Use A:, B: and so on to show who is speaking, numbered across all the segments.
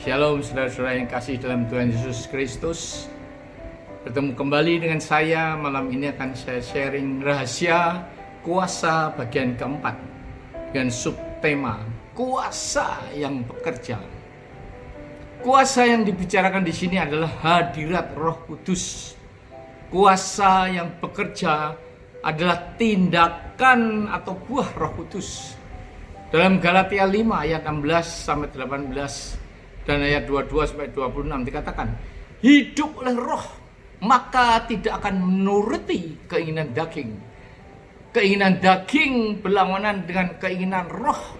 A: Shalom saudara-saudara yang kasih dalam Tuhan Yesus Kristus. Bertemu kembali dengan saya. Malam ini akan saya sharing rahasia kuasa bagian keempat dengan subtema kuasa yang bekerja. Kuasa yang dibicarakan di sini adalah hadirat Roh Kudus. Kuasa yang bekerja adalah tindakan atau buah Roh Kudus. Dalam Galatia 5 ayat 16 sampai 18 dan ayat 22 sampai 26 dikatakan, hidup oleh roh, maka tidak akan menuruti keinginan daging. Keinginan daging berlawanan dengan keinginan roh,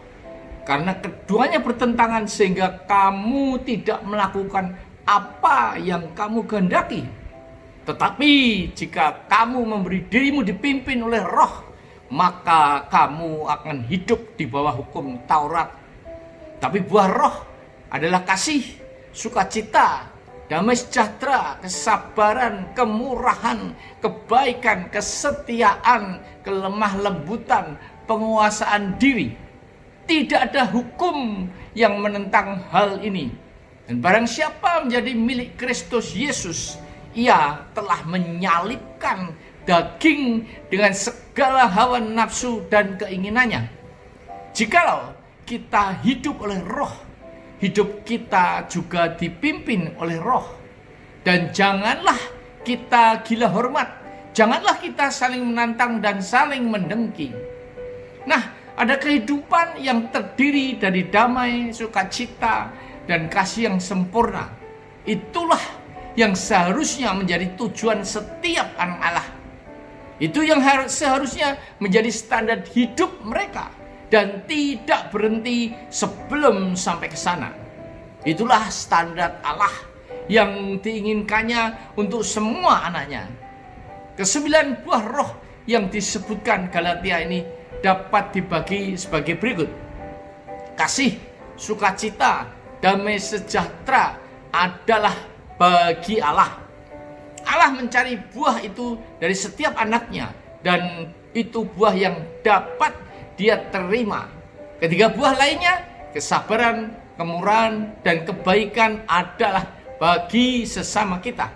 A: karena keduanya bertentangan sehingga kamu tidak melakukan apa yang kamu kehendaki. Tetapi jika kamu memberi dirimu dipimpin oleh roh, maka kamu akan hidup di bawah hukum Taurat. Tapi buah roh adalah kasih, sukacita, damai sejahtera, kesabaran, kemurahan, kebaikan, kesetiaan, kelemah lembutan, penguasaan diri. Tidak ada hukum yang menentang hal ini. Dan barang siapa menjadi milik Kristus Yesus, ia telah menyalibkan daging dengan segala hawa nafsu dan keinginannya. Jikalau kita hidup oleh roh, hidup kita juga dipimpin oleh roh. Dan janganlah kita gila hormat, janganlah kita saling menantang dan saling mendengki. Nah, ada kehidupan yang terdiri dari damai, sukacita, dan kasih yang sempurna. Itulah yang seharusnya menjadi tujuan setiap anak Allah. Itu yang seharusnya menjadi standar hidup mereka dan tidak berhenti sebelum sampai ke sana. Itulah standar Allah yang diinginkannya untuk semua anaknya. Kesembilan buah roh yang disebutkan Galatia ini dapat dibagi sebagai berikut. Kasih, sukacita, damai sejahtera adalah bagi Allah. Allah mencari buah itu dari setiap anaknya, dan itu buah yang dapat dia terima. Ketiga buah lainnya, kesabaran, kemurahan, dan kebaikan adalah bagi sesama kita.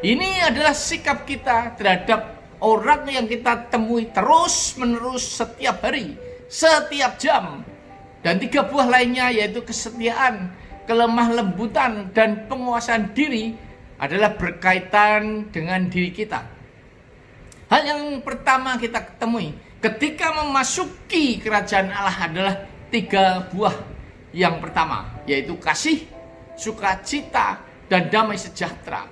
A: Ini adalah sikap kita terhadap orang yang kita temui terus menerus setiap hari, setiap jam. Dan tiga buah lainnya yaitu kesetiaan, kelemah lembutan, dan penguasaan diri adalah berkaitan dengan diri kita. Hal yang pertama kita ketemui ketika memasuki kerajaan Allah adalah tiga buah yang pertama, yaitu kasih, sukacita, dan damai sejahtera.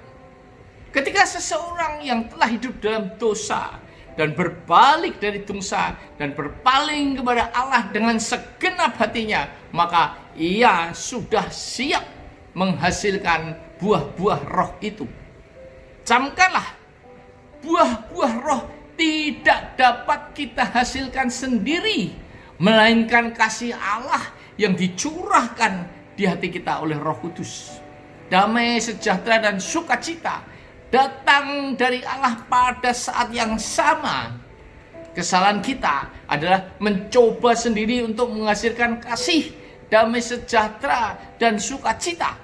A: Ketika seseorang yang telah hidup dalam dosa dan berbalik dari dosa dan berpaling kepada Allah dengan segenap hatinya, maka ia sudah siap menghasilkan buah-buah roh itu. Camkanlah, buah-buah roh tidak dapat kita hasilkan sendiri, melainkan kasih Allah yang dicurahkan di hati kita oleh Roh Kudus. Damai sejahtera dan sukacita datang dari Allah pada saat yang sama. Kesalahan kita adalah mencoba sendiri untuk menghasilkan kasih, damai sejahtera, dan sukacita.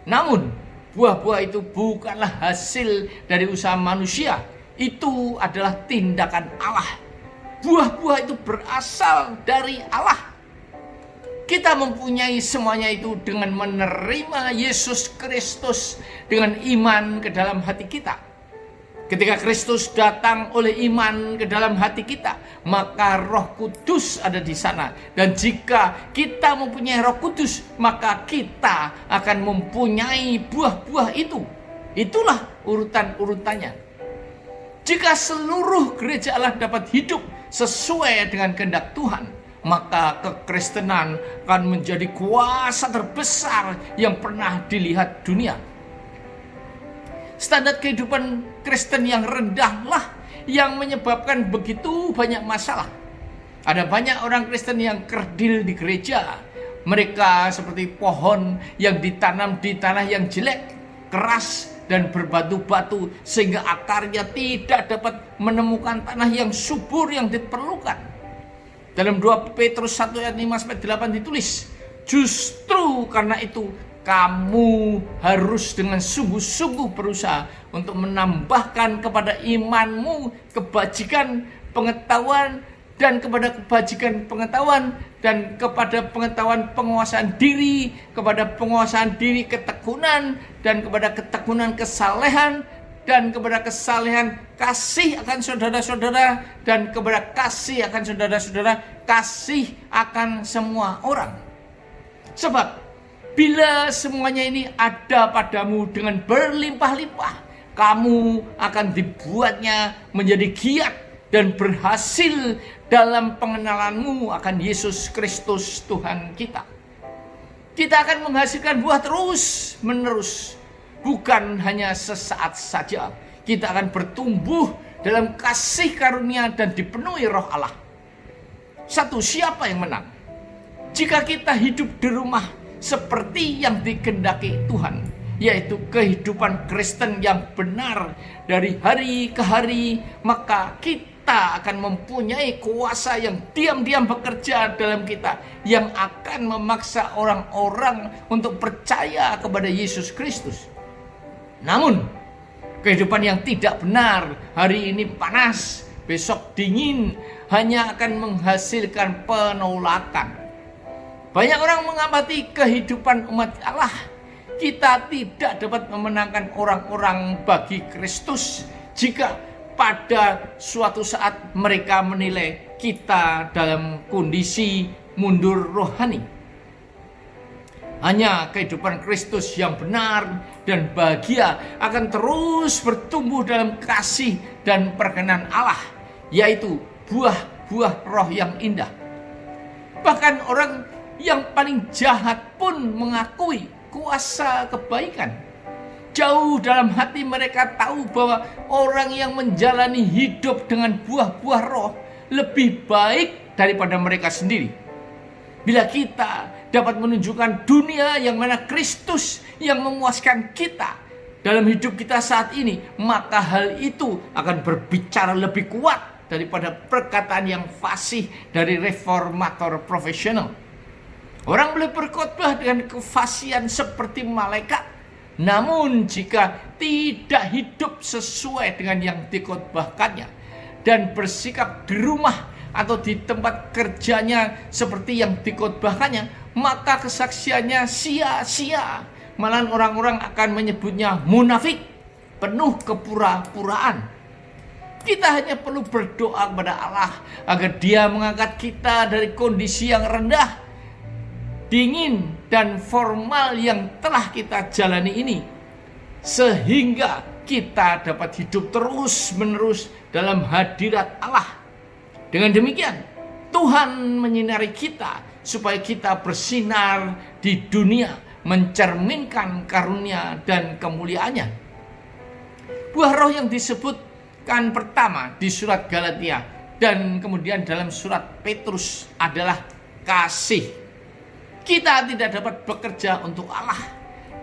A: Namun buah-buah itu bukanlah hasil dari usaha manusia. Itu adalah tindakan Allah. Buah-buah itu berasal dari Allah. Kita mempunyai semuanya itu dengan menerima Yesus Kristus dengan iman ke dalam hati kita. Ketika Kristus datang oleh iman ke dalam hati kita, maka Roh Kudus ada di sana. Dan jika kita mempunyai Roh Kudus, maka kita akan mempunyai buah-buah itu. Itulah urutan-urutannya. Jika seluruh gereja Allah dapat hidup sesuai dengan kehendak Tuhan, maka kekristenan akan menjadi kuasa terbesar yang pernah dilihat dunia. Standar kehidupan Kristen yang rendahlah yang menyebabkan begitu banyak masalah. Ada banyak orang Kristen yang kerdil di gereja. Mereka seperti pohon yang ditanam di tanah yang jelek, keras, dan berbatu-batu, sehingga akarnya tidak dapat menemukan tanah yang subur yang diperlukan. Dalam 2 Petrus 1 ayat 5-8 ditulis, justru karena itu kamu harus dengan sungguh-sungguh berusaha untuk menambahkan kepada imanmu kebajikan, pengetahuan, dan kepada kebajikan pengetahuan, dan kepada pengetahuan penguasaan diri, kepada penguasaan diri ketekunan, dan kepada ketekunan kesalehan, dan kepada kesalehan kasih akan saudara-saudara, dan kepada kasih akan saudara-saudara kasih akan semua orang. Sebab bila semuanya ini ada padamu dengan berlimpah-limpah, kamu akan dibuatnya menjadi giat dan berhasil dalam pengenalanmu akan Yesus Kristus Tuhan kita. Kita akan menghasilkan buah terus menerus, bukan hanya sesaat saja. Kita akan bertumbuh dalam kasih karunia dan dipenuhi roh Allah. Satu, siapa yang menang? Jika kita hidup di rumah seperti yang dikehendaki Tuhan, yaitu kehidupan Kristen yang benar dari hari ke hari, maka kita akan mempunyai kuasa yang diam-diam bekerja dalam kita, yang akan memaksa orang-orang untuk percaya kepada Yesus Kristus. Namun, kehidupan yang tidak benar, hari ini panas, besok dingin, hanya akan menghasilkan penolakan. Banyak orang mengamati kehidupan umat Allah. Kita tidak dapat memenangkan orang-orang bagi Kristus jika pada suatu saat mereka menilai kita dalam kondisi mundur rohani. Hanya kehidupan Kristus yang benar dan bahagia akan terus bertumbuh dalam kasih dan perkenan Allah, yaitu buah-buah roh yang indah. Bahkan orang yang paling jahat pun mengakui kuasa kebaikan. Jauh dalam hati mereka tahu bahwa orang yang menjalani hidup dengan buah-buah roh lebih baik daripada mereka sendiri. Bila kita dapat menunjukkan dunia yang mana Kristus yang memuaskan kita dalam hidup kita saat ini, maka hal itu akan berbicara lebih kuat daripada perkataan yang fasih dari reformator profesional. Orang boleh berkhotbah dengan kefasihan seperti malaikat, namun jika tidak hidup sesuai dengan yang dikhotbahkannya dan bersikap di rumah atau di tempat kerjanya seperti yang dikhotbahkannya, maka kesaksiannya sia-sia. Malahan orang-orang akan menyebutnya munafik, penuh kepura-puraan. Kita hanya perlu berdoa kepada Allah agar Dia mengangkat kita dari kondisi yang rendah, dingin dan formal yang telah kita jalani ini, sehingga kita dapat hidup terus-menerus dalam hadirat Allah. Dengan demikian, Tuhan menyinari kita supaya kita bersinar di dunia, mencerminkan karunia dan kemuliaannya. Buah roh yang disebutkan pertama di surat Galatia dan kemudian dalam surat Petrus adalah kasih. Kita tidak dapat bekerja untuk Allah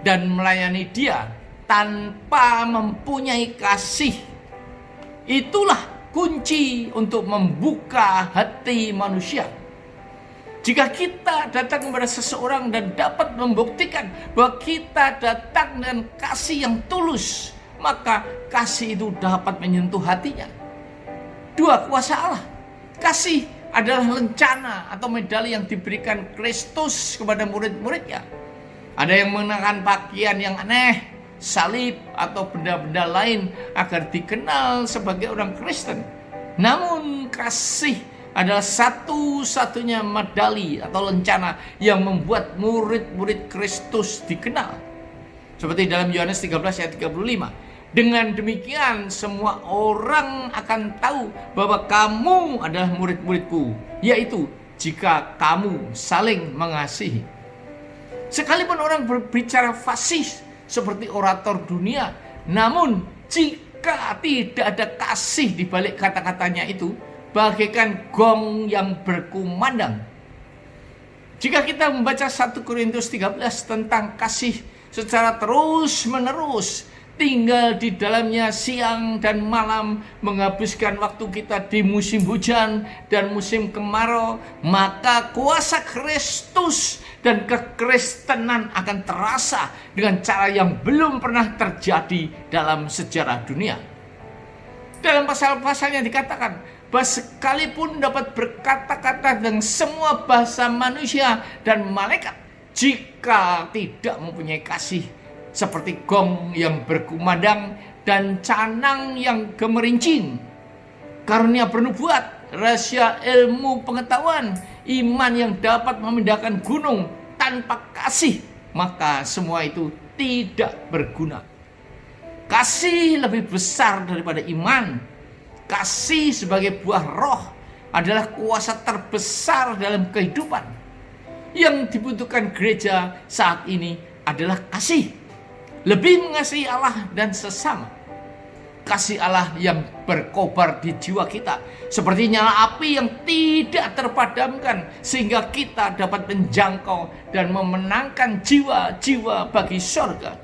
A: dan melayani Dia tanpa mempunyai kasih. Itulah kunci untuk membuka hati manusia. Jika kita datang kepada seseorang dan dapat membuktikan bahwa kita datang dengan kasih yang tulus, maka kasih itu dapat menyentuh hatinya. Dua, kuasa Allah. Kasih adalah lencana atau medali yang diberikan Kristus kepada murid-muridnya. Ada yang mengenakan pakaian yang aneh, salib atau benda-benda lain agar dikenal sebagai orang Kristen. Namun kasih adalah satu-satunya medali atau lencana yang membuat murid-murid Kristus dikenal. Seperti dalam Yohanes 13 ayat 35. Dengan demikian semua orang akan tahu bahwa kamu adalah murid-muridku, yaitu jika kamu saling mengasihi. Sekalipun orang berbicara fasih seperti orator dunia, namun jika tidak ada kasih di balik kata-katanya itu, bagaikan gong yang berkumandang. Jika kita membaca 1 Korintus 13 tentang kasih secara terus-menerus, tinggal di dalamnya siang dan malam, menghabiskan waktu kita di musim hujan dan musim kemarau, maka kuasa Kristus dan kekristenan akan terasa dengan cara yang belum pernah terjadi dalam sejarah dunia. Dalam pasal-pasalnya dikatakan bahwa sekalipun dapat berkata-kata dengan semua bahasa manusia dan malaikat, jika tidak mempunyai kasih seperti gong yang berkumandang dan canang yang gemerincing, karunia bernubuat, rahasia ilmu pengetahuan, iman yang dapat memindahkan gunung, tanpa kasih, maka semua itu tidak berguna. Kasih lebih besar daripada iman. Kasih sebagai buah roh adalah kuasa terbesar dalam kehidupan. Yang dibutuhkan gereja saat ini adalah kasih. Lebih mengasihi Allah dan sesama. Kasih Allah yang berkobar di jiwa kita seperti nyala api yang tidak terpadamkan, sehingga kita dapat menjangkau dan memenangkan jiwa-jiwa bagi surga.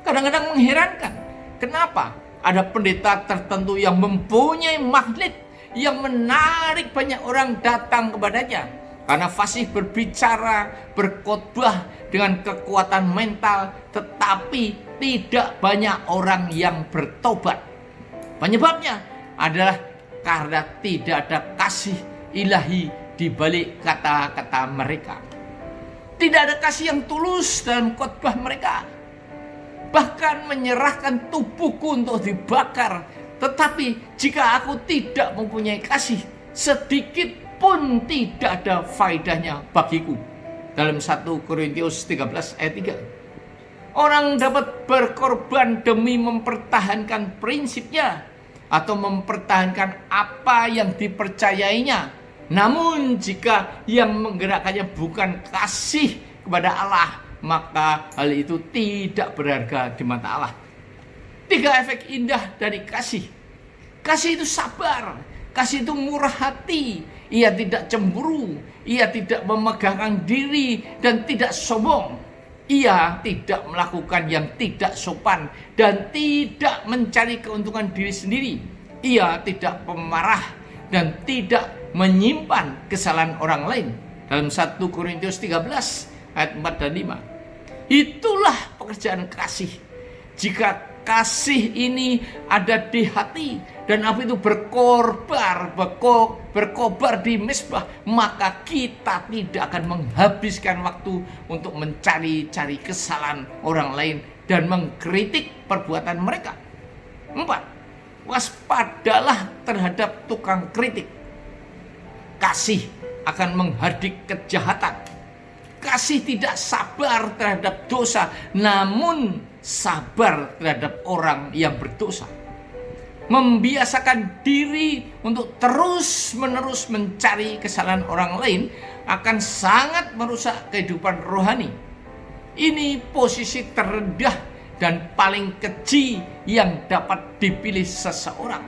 A: Kadang-kadang mengherankan, kenapa ada pendeta tertentu yang mempunyai magnet yang menarik banyak orang datang kepadanya karena fasih berbicara, berkhotbah dengan kekuatan mental, tetapi tidak banyak orang yang bertobat. Penyebabnya adalah karena tidak ada kasih ilahi di balik kata-kata mereka. Tidak ada kasih yang tulus dalam khotbah mereka. Bahkan menyerahkan tubuhku untuk dibakar. Tetapi jika aku tidak mempunyai kasih, sedikit pun tidak ada faedahnya bagiku. Dalam 1 Korintus 13 ayat 3. Orang dapat berkorban demi mempertahankan prinsipnya atau mempertahankan apa yang dipercayainya. Namun jika yang menggerakkannya bukan kasih kepada Allah, maka hal itu tidak berharga di mata Allah. 3 efek indah dari kasih. Kasih itu sabar, kasih itu murah hati, ia tidak cemburu, ia tidak memegahkan diri dan tidak sombong. Ia tidak melakukan yang tidak sopan dan tidak mencari keuntungan diri sendiri. Ia tidak pemarah dan tidak menyimpan kesalahan orang lain. Dalam 1 Korintus 13 ayat 4 dan 5. Itulah pekerjaan kasih. Jika kasih ini ada di hati dan api itu berkobar di mezbah, maka kita tidak akan menghabiskan waktu untuk mencari-cari kesalahan orang lain dan mengkritik perbuatan mereka. 4. Waspadalah terhadap tukang kritik. Kasih akan menghardik kejahatan. Kasih tidak sabar terhadap dosa, namun sabar terhadap orang yang berdosa. Membiasakan diri untuk terus-menerus mencari kesalahan orang lain akan sangat merusak kehidupan rohani. Ini posisi terendah dan paling keji yang dapat dipilih seseorang.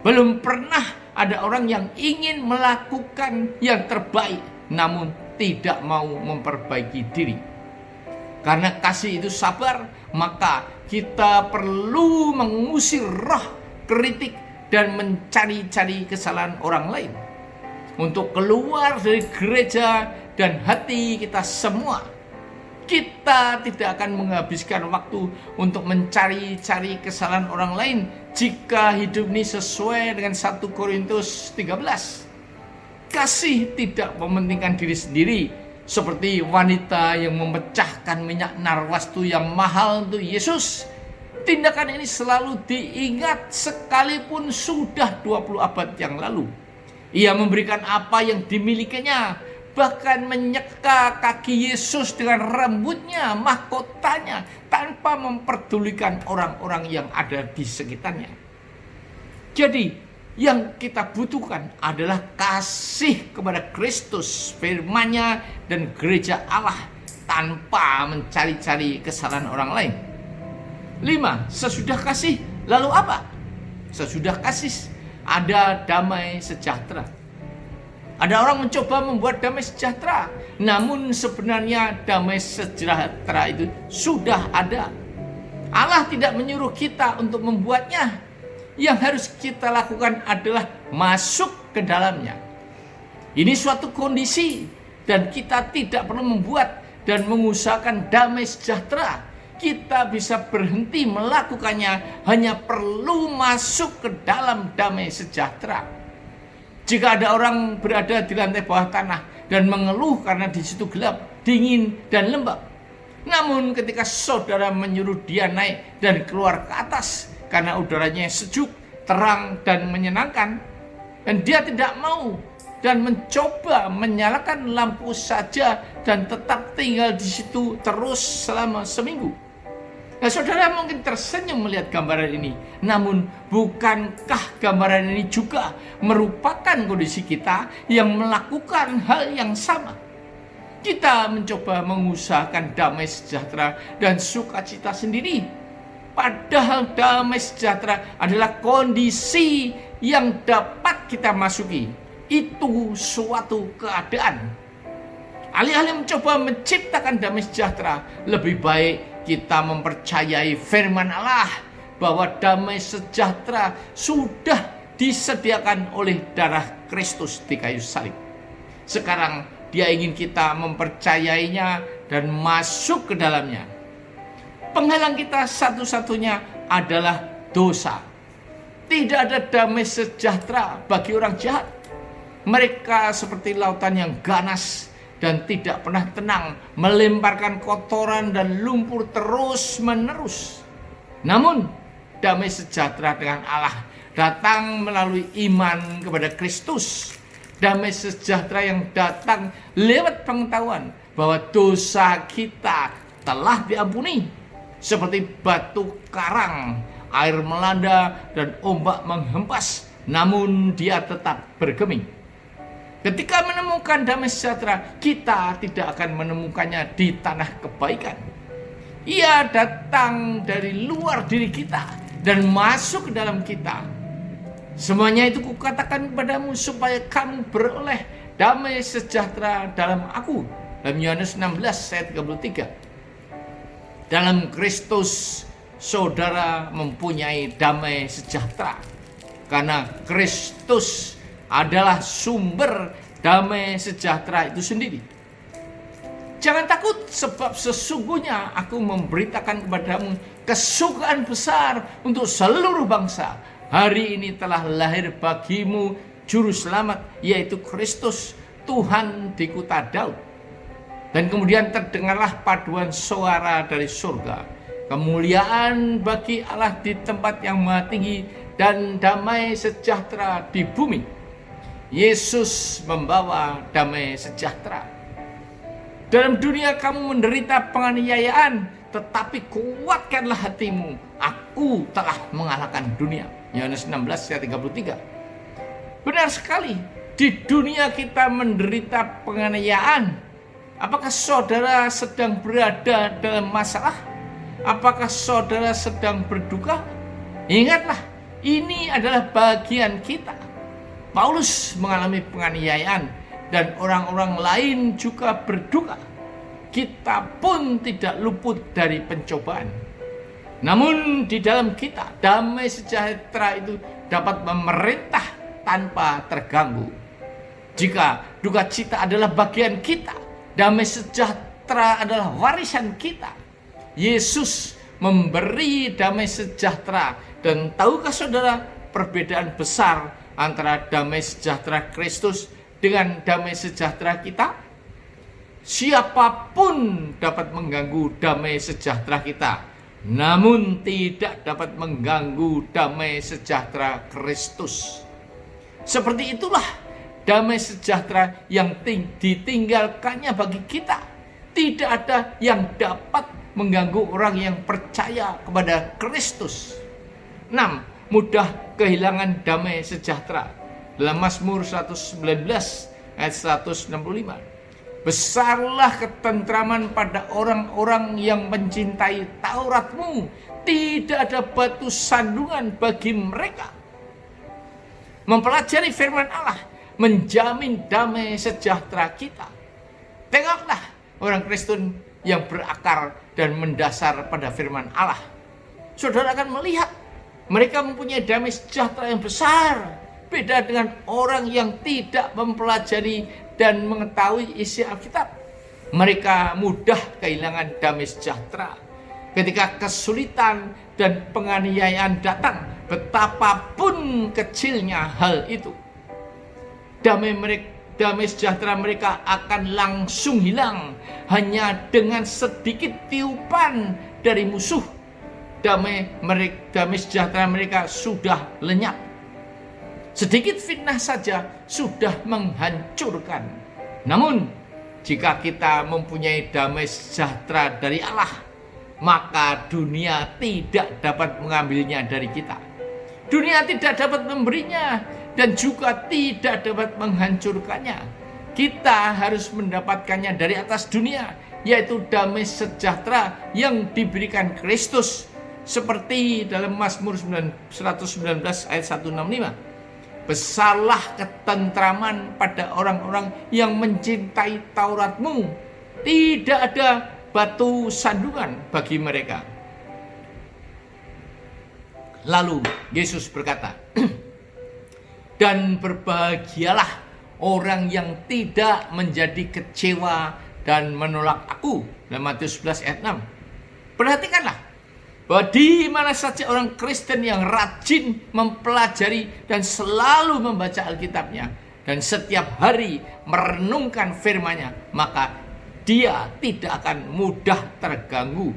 A: Belum pernah ada orang yang ingin melakukan yang terbaik, namun tidak mau memperbaiki diri. Karena kasih itu sabar, maka kita perlu mengusir roh kritik dan mencari-cari kesalahan orang lain untuk keluar dari gereja dan hati kita semua. Kita tidak akan menghabiskan waktu untuk mencari-cari kesalahan orang lain jika hidup ini sesuai dengan 1 Korintus 13. Kasih tidak mementingkan diri sendiri, seperti wanita yang memecahkan minyak narwastu yang mahal untuk Yesus. Tindakan ini selalu diingat sekalipun sudah 20 abad yang lalu. Ia memberikan apa yang dimilikinya, bahkan menyeka kaki Yesus dengan rambutnya, mahkotanya, tanpa memperdulikan orang-orang yang ada di sekitarnya. Jadi, yang kita butuhkan adalah kasih kepada Kristus, firman-Nya dan gereja Allah tanpa mencari-cari kesalahan orang lain. 5. Sesudah kasih, lalu apa? Sesudah kasih ada damai sejahtera. Ada orang mencoba membuat damai sejahtera, namun sebenarnya damai sejahtera itu sudah ada. Allah tidak menyuruh kita untuk membuatnya. Yang harus kita lakukan adalah masuk ke dalamnya. Ini suatu kondisi dan kita tidak perlu membuat dan mengusahakan damai sejahtera. Kita bisa berhenti melakukannya, hanya perlu masuk ke dalam damai sejahtera. Jika ada orang berada di lantai bawah tanah dan mengeluh karena di situ gelap, dingin, dan lembab. Namun ketika saudara menyuruh dia naik dan keluar ke atas karena udaranya sejuk, terang, dan menyenangkan, dan dia tidak mau dan mencoba menyalakan lampu saja dan tetap tinggal di situ terus selama seminggu. Nah, saudara mungkin tersenyum melihat gambaran ini. Namun, bukankah gambaran ini juga merupakan kondisi kita yang melakukan hal yang sama? Kita mencoba mengusahakan damai sejahtera dan sukacita sendiri. Padahal damai sejahtera adalah kondisi yang dapat kita masuki. Itu suatu keadaan. Alih-alih mencoba menciptakan damai sejahtera, lebih baik kita mempercayai firman Allah bahwa damai sejahtera sudah disediakan oleh darah Kristus di kayu salib. Sekarang dia ingin kita mempercayainya dan masuk ke dalamnya. Penghalang kita satu-satunya adalah dosa. Tidak ada damai sejahtera bagi orang jahat. Mereka seperti lautan yang ganas dan tidak pernah tenang, melemparkan kotoran dan lumpur terus-menerus. Namun, damai sejahtera dengan Allah datang melalui iman kepada Kristus. Damai sejahtera yang datang lewat pengetahuan bahwa dosa kita telah diampuni. Seperti batu karang, air melanda dan ombak menghempas, namun dia tetap bergeming. Ketika menemukan damai sejahtera, kita tidak akan menemukannya di tanah kebaikan. Ia datang dari luar diri kita dan masuk ke dalam kita. Semuanya itu kukatakan kepadamu supaya kamu beroleh damai sejahtera dalam aku. Dalam Yohanes 16 ayat 33. Dalam Kristus saudara mempunyai damai sejahtera. Karena Kristus adalah sumber damai sejahtera itu sendiri. Jangan takut, sebab sesungguhnya aku memberitakan kepadamu kesukaan besar untuk seluruh bangsa. Hari ini telah lahir bagimu juru selamat, yaitu Kristus, Tuhan di kota Daud. Dan kemudian terdengarlah paduan suara dari surga. Kemuliaan bagi Allah di tempat yang maha tinggi dan damai sejahtera di bumi. Yesus membawa damai sejahtera. Dalam dunia kamu menderita penganiayaan, tetapi kuatkanlah hatimu. Aku telah mengalahkan dunia. Yohanes 16 ayat 33. Benar sekali, di dunia kita menderita penganiayaan. Apakah saudara sedang berada dalam masalah? Apakah saudara sedang berduka? Ingatlah, ini adalah bagian kita. Paulus mengalami penganiayaan dan orang-orang lain juga berduka. Kita pun tidak luput dari pencobaan. Namun di dalam kita, damai sejahtera itu dapat memerintah tanpa terganggu. Jika duka cita adalah bagian kita, damai sejahtera adalah warisan kita. Yesus memberi damai sejahtera. Dan tahukah saudara perbedaan besar antara damai sejahtera Kristus dengan damai sejahtera kita? Siapapun dapat mengganggu damai sejahtera kita, namun tidak dapat mengganggu damai sejahtera Kristus. Seperti itulah damai sejahtera yang ditinggalkannya bagi kita. Tidak ada yang dapat mengganggu orang yang percaya kepada Kristus. 6. Mudah kehilangan damai sejahtera. Dalam Mazmur 119 ayat 165. Besarlah ketentraman pada orang-orang yang mencintai Tauratmu. Tidak ada batu sandungan bagi mereka. Mempelajari firman Allah menjamin damai sejahtera kita. Tengoklah orang Kristen yang berakar dan mendasar pada firman Allah. Saudara akan melihat mereka mempunyai damai sejahtera yang besar. Beda dengan orang yang tidak mempelajari dan mengetahui isi Alkitab. Mereka mudah kehilangan damai sejahtera ketika kesulitan dan penganiayaan datang, betapapun kecilnya hal itu. Damai sejahtera mereka akan langsung hilang hanya dengan sedikit tiupan dari musuh. Damai sejahtera mereka sudah lenyap. Sedikit fitnah saja sudah menghancurkan. Namun, jika kita mempunyai damai sejahtera dari Allah, maka dunia tidak dapat mengambilnya dari kita. Dunia tidak dapat memberinya dan juga tidak dapat menghancurkannya. Kita harus mendapatkannya dari atas dunia, yaitu damai sejahtera yang diberikan Kristus. Seperti dalam Mazmur 119 ayat 165. Besarlah ketentraman pada orang-orang yang mencintai Tauratmu. Tidak ada batu sandungan bagi mereka. Lalu Yesus berkata, dan berbahagialah orang yang tidak menjadi kecewa dan menolak aku. Dalam Matius 11 ayat 6. Perhatikanlah bahwa di mana saja orang Kristen yang rajin mempelajari dan selalu membaca Alkitabnya dan setiap hari merenungkan firman-Nya, maka dia tidak akan mudah terganggu.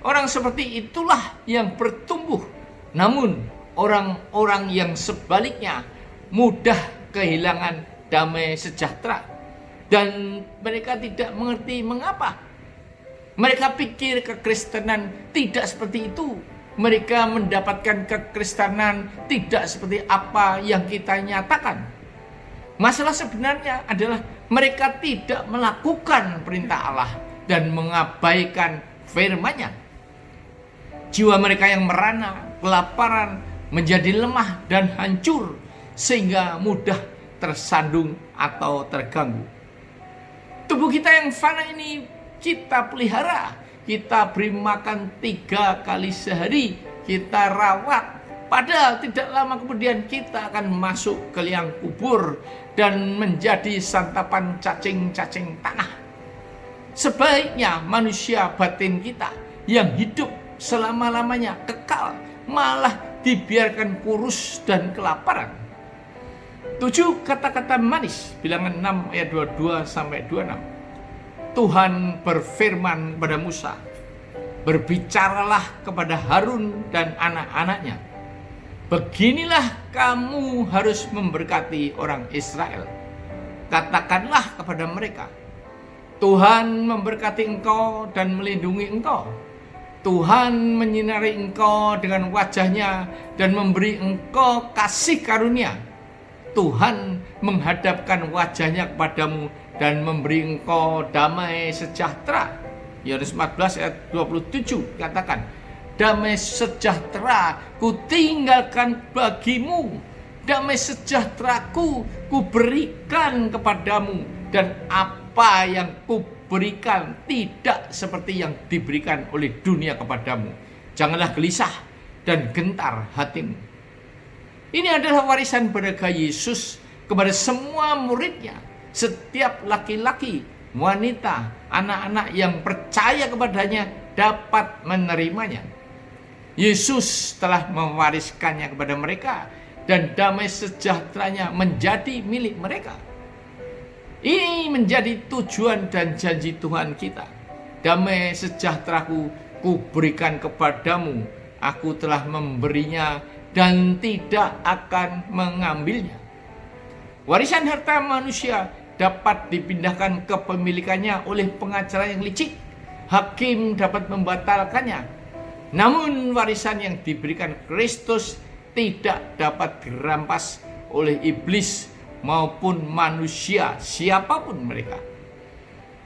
A: Orang seperti itulah yang bertumbuh. Namun orang-orang yang sebaliknya mudah kehilangan damai sejahtera dan mereka tidak mengerti mengapa. Mereka pikir kekristenan tidak seperti itu. Mereka mendapatkan kekristenan tidak seperti apa yang kita nyatakan. Masalah sebenarnya adalah mereka tidak melakukan perintah Allah dan mengabaikan firman-Nya. Jiwa mereka yang merana, kelaparan, menjadi lemah dan hancur sehingga mudah tersandung atau terganggu. Tubuh kita yang fana ini kita pelihara, kita beri makan 3 kali sehari, kita rawat. Padahal tidak lama kemudian kita akan masuk ke liang kubur dan menjadi santapan cacing-cacing tanah. Sebaiknya manusia batin kita yang hidup selama-lamanya kekal malah dibiarkan kurus dan kelaparan. 7 kata-kata manis, bilangan 6 ayat 22 sampai 26. Tuhan berfirman kepada Musa, berbicaralah kepada Harun dan anak-anaknya. Beginilah kamu harus memberkati orang Israel. Katakanlah kepada mereka, Tuhan memberkati engkau dan melindungi engkau. Tuhan menyinari engkau dengan wajahnya dan memberi engkau kasih karunia. Tuhan menghadapkan wajahnya kepadamu dan memberi engkau damai sejahtera. Yohanes 14 ayat 27 katakan, damai sejahtera ku tinggalkan bagimu, damai sejahteraku ku berikan kepadamu, dan apa yang ku berikan tidak seperti yang diberikan oleh dunia kepadamu. Janganlah gelisah dan gentar hatimu. Ini adalah warisan berharga Yesus kepada semua muridnya. Setiap laki-laki, wanita, anak-anak yang percaya kepadanya dapat menerimanya. Yesus telah mewariskannya kepada mereka dan damai sejahteranya menjadi milik mereka. Ini menjadi tujuan dan janji Tuhan kita. Damai sejahteraku ku berikan kepadamu, aku telah memberinya dan tidak akan mengambilnya. Warisan harta manusia dapat dipindahkan kepemilikannya oleh pengacara yang licik. Hakim dapat membatalkannya. Namun warisan yang diberikan Kristus tidak dapat dirampas oleh iblis maupun manusia, siapapun mereka.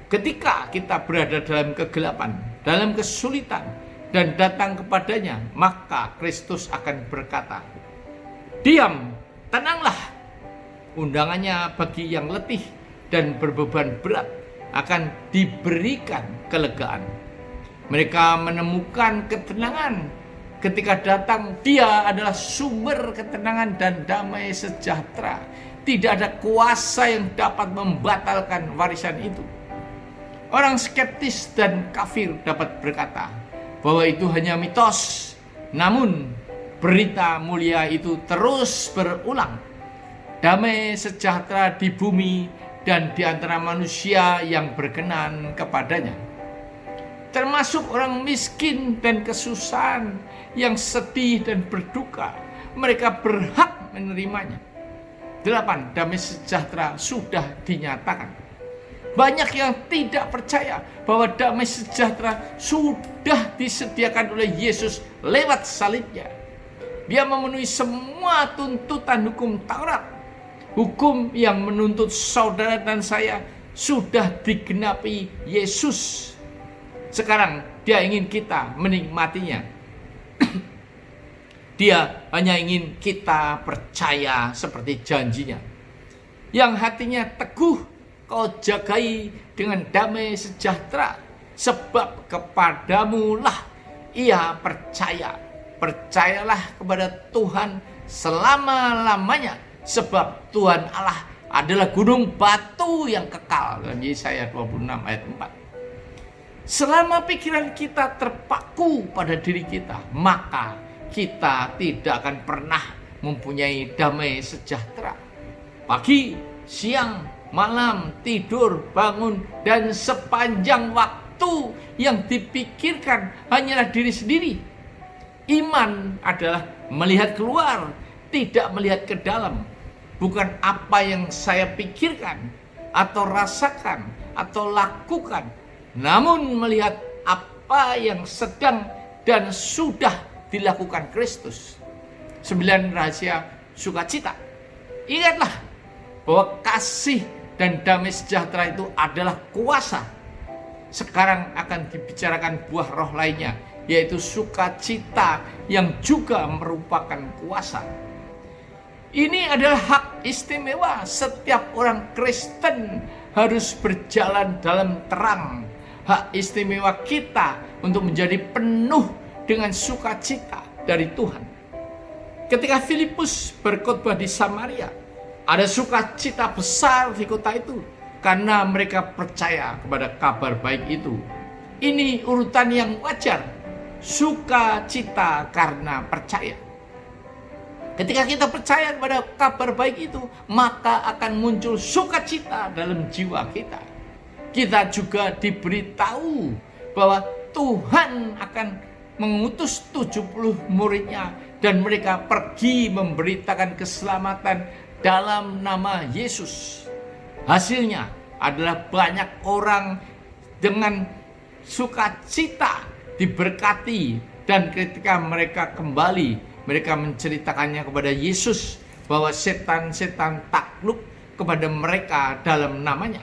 A: Ketika kita berada dalam kegelapan, dalam kesulitan, dan datang kepadanya, maka Kristus akan berkata, diam, tenanglah. Undangannya bagi yang letih dan berbeban berat akan diberikan kelegaan. Mereka menemukan ketenangan ketika datang. Dia adalah sumber ketenangan dan damai sejahtera. Tidak ada kuasa yang dapat membatalkan warisan itu. Orang skeptis dan kafir dapat berkata bahwa itu hanya mitos. Namun berita mulia itu terus berulang. Damai sejahtera di bumi dan di antara manusia yang berkenan kepadanya. Termasuk orang miskin dan kesusahan yang sedih dan berduka. Mereka berhak menerimanya. 8. Damai sejahtera sudah dinyatakan. Banyak yang tidak percaya bahwa damai sejahtera sudah disediakan oleh Yesus lewat salibnya. Dia memenuhi semua tuntutan hukum Taurat. Hukum yang menuntut saudara dan saya sudah digenapi Yesus. Sekarang dia ingin kita menikmatinya. Dia hanya ingin kita percaya seperti janjinya. Yang hatinya teguh kau jagai dengan damai sejahtera. Sebab kepadamu lah ia percaya. Percayalah kepada Tuhan selama-lamanya. Sebab Tuhan Allah adalah gunung batu yang kekal. Dalam Yesaya 26 ayat 4. Selama pikiran kita terpaku pada diri kita, maka kita tidak akan pernah mempunyai damai sejahtera. Pagi, siang, malam, tidur, bangun, dan sepanjang waktu yang dipikirkan hanyalah diri sendiri. Iman adalah melihat keluar, tidak melihat ke dalam. Bukan apa yang saya pikirkan, atau rasakan, atau lakukan, namun melihat apa yang sedang dan sudah dilakukan Kristus. 9 rahasia sukacita. Ingatlah bahwa kasih dan damai sejahtera itu adalah kuasa. Sekarang akan dibicarakan buah roh lainnya, yaitu sukacita yang juga merupakan kuasa. Ini adalah hak istimewa. Setiap orang Kristen harus berjalan dalam terang. Hak istimewa kita untuk menjadi penuh dengan sukacita dari Tuhan. Ketika Filipus berkhotbah di Samaria, ada sukacita besar di kota itu karena mereka percaya kepada kabar baik itu. Ini urutan yang wajar. Sukacita karena percaya. Ketika kita percaya kepada kabar baik itu, maka akan muncul sukacita dalam jiwa kita. Kita juga diberitahu bahwa Tuhan akan mengutus 70 muridnya dan mereka pergi memberitakan keselamatan dalam nama Yesus. Hasilnya adalah banyak orang dengan sukacita diberkati, dan ketika mereka kembali, mereka menceritakannya kepada Yesus bahwa setan-setan takluk kepada mereka dalam namanya.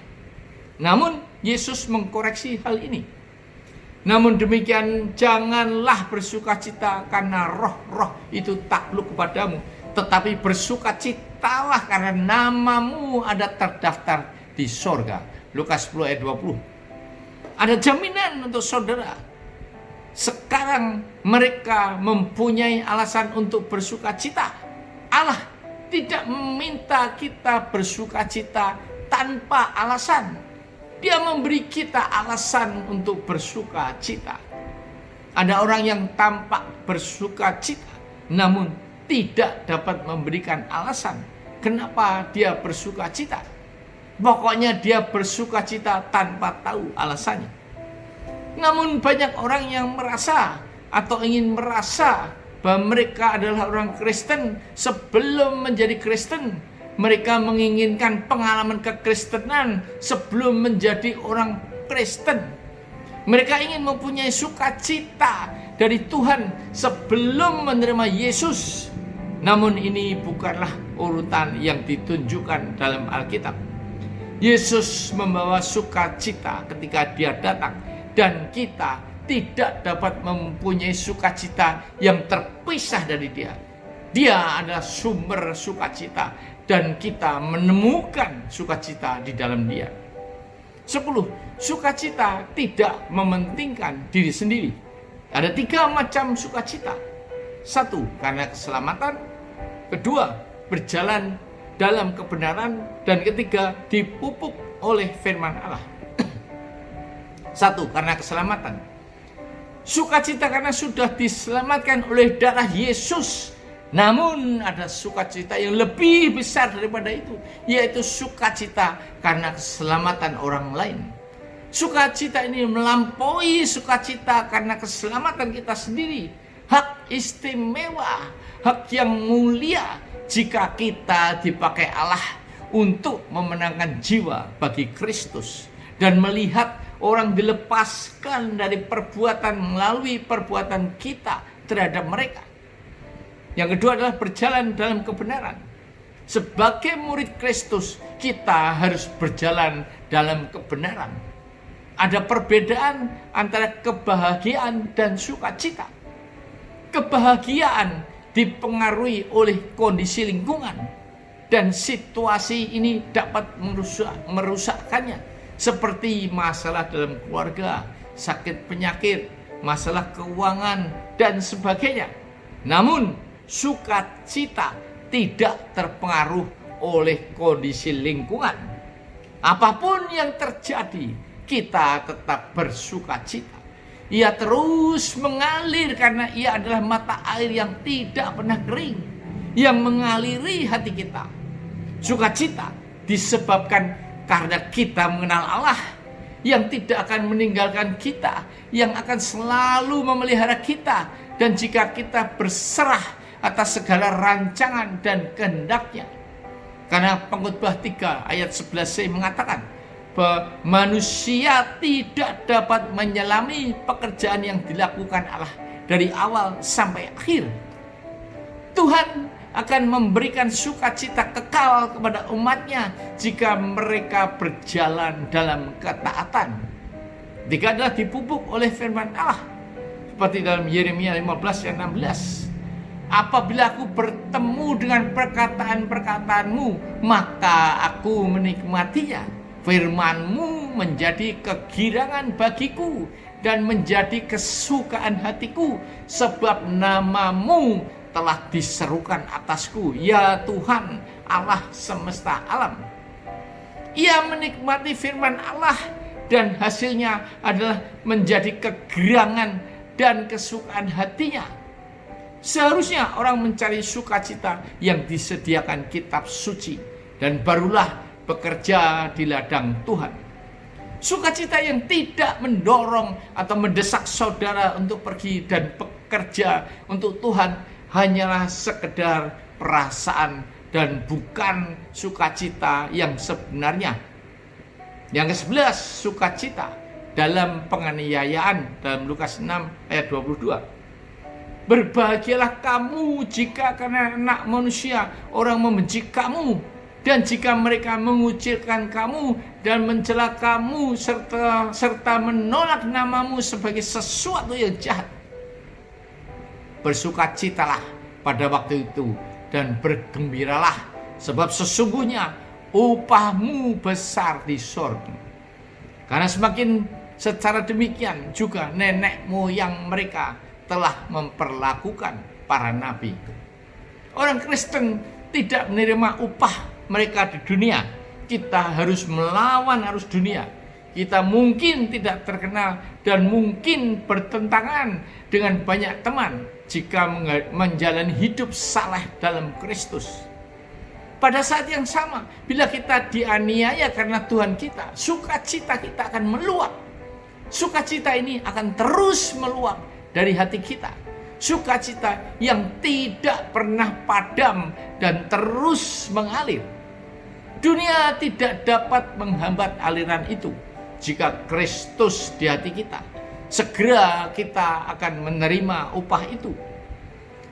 A: Namun Yesus mengkoreksi hal ini. Namun demikian, janganlah bersukacita karena roh-roh itu takluk kepadamu, tetapi bersukacitalah karena namamu ada terdaftar di sorga. Lukas 10 ayat 20. Ada jaminan untuk saudara. Sekarang mereka mempunyai alasan untuk bersukacita. Allah tidak meminta kita bersukacita tanpa alasan. Dia memberi kita alasan untuk bersukacita. Ada orang yang tampak bersukacita, namun tidak dapat memberikan alasan kenapa dia bersukacita. Pokoknya dia bersukacita tanpa tahu alasannya. Namun banyak orang yang merasa atau ingin merasa bahwa mereka adalah orang Kristen sebelum menjadi Kristen. Mereka menginginkan pengalaman kekristenan sebelum menjadi orang Kristen. Mereka ingin mempunyai sukacita dari Tuhan sebelum menerima Yesus. Namun ini bukanlah urutan yang ditunjukkan dalam Alkitab. Yesus membawa sukacita ketika dia datang, dan kita tidak dapat mempunyai sukacita yang terpisah dari dia. Dia adalah sumber sukacita, dan kita menemukan sukacita di dalam dia. 10. Sukacita tidak mementingkan diri sendiri. Ada 3 macam sukacita. 1. Karena keselamatan. 2. Berjalan dalam kebenaran, dan ketiga, dipupuk oleh firman Allah. Satu, karena keselamatan. Sukacita karena sudah diselamatkan oleh darah Yesus. Namun ada sukacita yang lebih besar daripada itu, yaitu sukacita karena keselamatan orang lain. Sukacita ini melampaui sukacita karena keselamatan kita sendiri. Hak istimewa, hak yang mulia jika kita dipakai Allah untuk memenangkan jiwa bagi Kristus dan melihat orang dilepaskan dari perbuatan melalui perbuatan kita terhadap mereka. Yang kedua adalah berjalan dalam kebenaran. Sebagai murid Kristus, kita harus berjalan dalam kebenaran. Ada perbedaan antara kebahagiaan dan sukacita. Kebahagiaan dipengaruhi oleh kondisi lingkungan, dan situasi ini dapat merusakkannya, seperti masalah dalam keluarga, sakit penyakit, masalah keuangan, dan sebagainya. Namun sukacita tidak terpengaruh oleh kondisi lingkungan. Apapun yang terjadi, kita tetap bersukacita. Ia terus mengalir karena ia adalah mata air yang tidak pernah kering, yang mengaliri hati kita. Sukacita disebabkan karena kita mengenal Allah yang tidak akan meninggalkan kita, yang akan selalu memelihara kita, dan jika kita berserah atas segala rancangan dan kehendaknya. Karena Pengkhotbah 3 ayat 11c mengatakan bahwa manusia tidak dapat menyelami pekerjaan yang dilakukan Allah dari awal sampai akhir. Tuhan akan memberikan sukacita kekal kepada umatnya jika mereka berjalan dalam ketaatan. Tiga adalah dipupuk oleh firman Allah, seperti dalam Yeremia 15 ayat 16. Apabila aku bertemu dengan perkataan-perkataanmu, maka aku menikmatinya. Firman-Mu menjadi kegirangan bagiku dan menjadi kesukaan hatiku, sebab nama-Mu telah diserukan atasku, ya Tuhan Allah semesta alam. Ia menikmati firman Allah dan hasilnya adalah menjadi kegirangan dan kesukaan hatinya. Seharusnya orang mencari sukacita yang disediakan kitab suci, dan barulah bekerja di ladang Tuhan. Sukacita yang tidak mendorong atau mendesak saudara untuk pergi dan bekerja untuk Tuhan hanyalah sekedar perasaan dan bukan sukacita yang sebenarnya. Yang ke-11, sukacita dalam penganiayaan dalam Lukas 6 ayat 22. Berbahagialah kamu jika karena anak manusia orang membenci kamu, dan jika mereka mengucilkan kamu dan mencela kamu serta menolak namamu sebagai sesuatu yang jahat. Bersukacitalah pada waktu itu dan bergembiralah, sebab sesungguhnya upahmu besar di sorga. Karena semakin secara demikian juga nenek moyang mereka telah memperlakukan para nabi. Orang Kristen tidak menerima upah mereka di dunia. Kita harus melawan arus dunia. Kita mungkin tidak terkenal dan mungkin bertentangan dengan banyak teman jika menjalani hidup saleh dalam Kristus. Pada saat yang sama, bila kita dianiaya karena Tuhan kita, sukacita kita akan meluap. Sukacita ini akan terus meluap dari hati kita. Sukacita yang tidak pernah padam dan terus mengalir. Dunia tidak dapat menghambat aliran itu jika Kristus di hati kita. Segera kita akan menerima upah itu.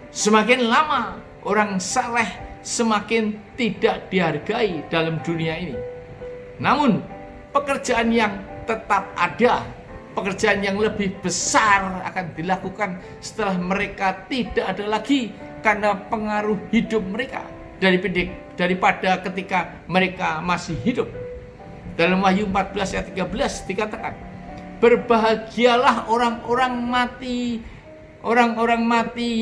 A: Semakin lama orang saleh semakin tidak dihargai dalam dunia ini. Namun pekerjaan yang tetap ada, pekerjaan yang lebih besar akan dilakukan setelah mereka tidak ada lagi karena pengaruh hidup mereka daripada ketika mereka masih hidup. Dalam Wahyu 14 ayat 13 dikatakan, berbahagialah orang-orang mati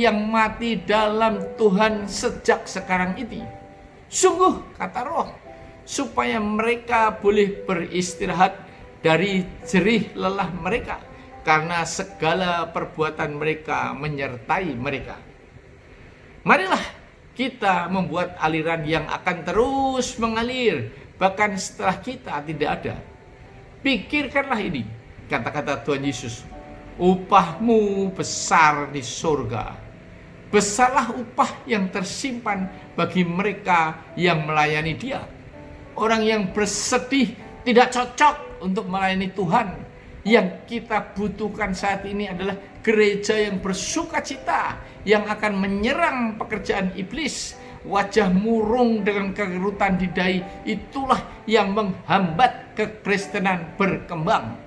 A: yang mati dalam Tuhan sejak sekarang ini. Sungguh, kata Roh, supaya mereka boleh beristirahat dari jerih lelah mereka, karena segala perbuatan mereka menyertai mereka. Marilah kita membuat aliran yang akan terus mengalir, bahkan setelah kita tidak ada. Pikirkanlah ini, kata-kata Tuhan Yesus, upahmu besar di surga. Besarlah upah yang tersimpan bagi mereka yang melayani Dia. Orang yang bersedih tidak cocok untuk melayani Tuhan. Yang kita butuhkan saat ini adalah gereja yang bersukacita, yang akan menyerang pekerjaan iblis. Wajah murung dengan kegerutan di dahi, itulah yang menghambat kekristenan berkembang.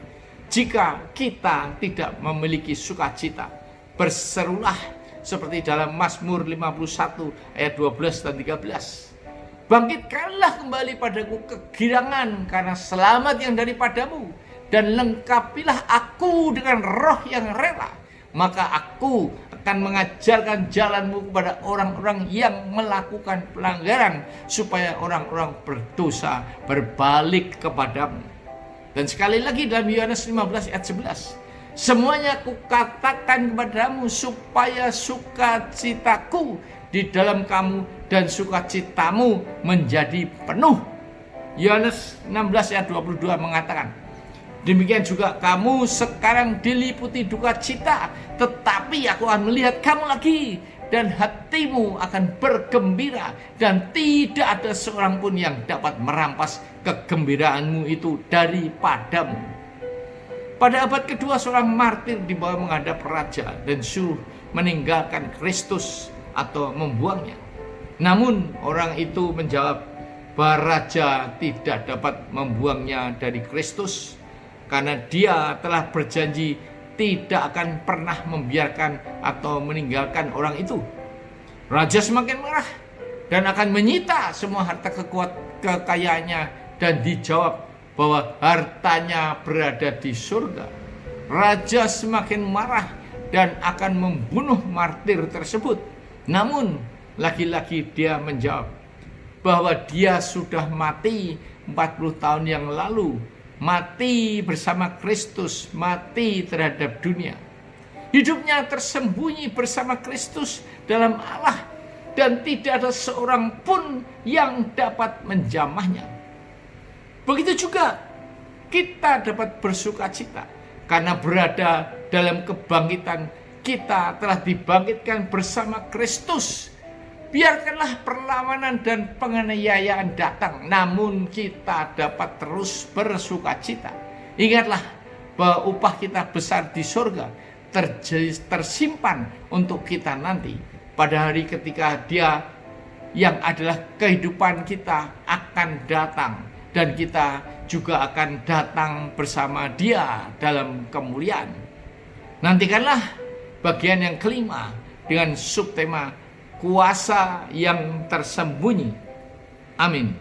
A: Jika kita tidak memiliki sukacita, berserulah seperti dalam Mazmur 51 ayat 12 dan 13. Bangkitkanlah kembali padaku kegirangan karena selamat yang daripadamu, dan lengkapilah aku dengan roh yang rela. Maka aku akan mengajarkan jalanmu kepada orang-orang yang melakukan pelanggaran, supaya orang-orang berdosa berbalik kepadamu. Dan sekali lagi dalam Yohanes 15 ayat 11. Semuanya kukatakan kepadamu supaya sukacitaku di dalam kamu dan sukacitamu menjadi penuh. Yohanes 16 ayat 22 mengatakan, demikian juga kamu sekarang diliputi duka cita, tetapi aku akan melihat kamu lagi, dan hatimu akan bergembira, dan tidak ada seorang pun yang dapat merampas kegembiraanmu itu daripadamu. Pada abad kedua, seorang martir dibawa menghadap raja dan suruh meninggalkan Kristus atau membuangnya. Namun orang itu menjawab bahwa raja tidak dapat membuangnya dari Kristus, karena dia telah berjanji tidak akan pernah membiarkan atau meninggalkan orang itu. Raja semakin marah dan akan menyita semua harta kekayaannya, dan dijawab bahwa hartanya berada di surga. Raja semakin marah dan akan membunuh martir tersebut. Namun lagi-lagi dia menjawab bahwa dia sudah mati 40 tahun yang lalu, mati bersama Kristus, mati terhadap dunia. Hidupnya tersembunyi bersama Kristus dalam Allah, dan tidak ada seorang pun yang dapat menjamahnya. Begitu juga kita dapat bersukacita karena berada dalam kebangkitan. Kita telah dibangkitkan bersama Kristus. Biarkanlah perlawanan dan penganiayaan datang, namun kita dapat terus bersukacita. Ingatlah bahwa upah kita besar di surga, tersimpan untuk kita nanti. Pada hari ketika Dia yang adalah kehidupan kita akan datang, dan kita juga akan datang bersama Dia dalam kemuliaan. Nantikanlah bagian yang kelima dengan subtema kuasa yang tersembunyi. Amin.